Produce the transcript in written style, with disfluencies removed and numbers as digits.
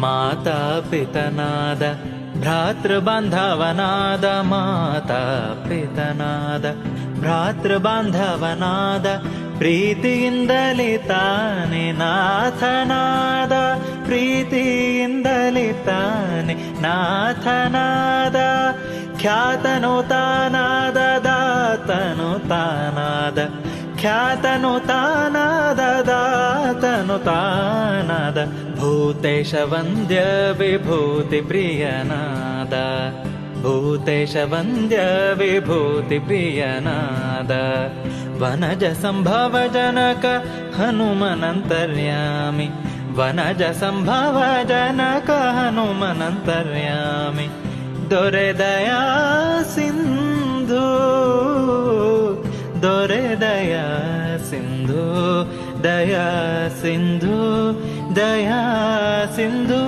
ಮಾತಾ ಪಿತನಾದ ಭ್ರಾತೃಬಾಂಧವನಾದ, ಮಾತಾ ಪಿತನಾದ ಭ್ರಾತೃಬಾಂಧವನಾದ, ಪ್ರೀತಿಯಿಂದಲೇ ತಾನೆ ನಾಥನಾದ, ಪ್ರೀತಿಯಿಂದಲೇ ತಾನೆ ನಾಥನಾದ. ಖ್ಯಾತನು ತಾನಾದ, ದಾತನು ತಾನಾದ, ಖ್ಯಾತನು ತಾನಾದ, ದಾತನು ತಾನಾದ. ಭೂತೇಶ ವಂದ್ಯ ವಿಭೂತಿ ಪ್ರಿಯನಾದ, ಭೂತೇಶ ವಂದ್ಯ ವಿಭೂತಿ ಪ್ರಿಯನಾದ. ವನಜ ಸಂಭವ ಜನಕ ಹನುಮನಂತರ್ಯಾಮಿ, ವನಜ ಸಂಭವ ಜನಕ ಹನುಮನಂತರ್ಯಾಮಿ. ದೊರೆ ದಯಾ ಸಿಂಧು, ದೊರೆ ದಯಾ ಸಿಂಧು, ದಯಾ ಸಿಂಧು, ದಯಾ ಸಿಂಧು.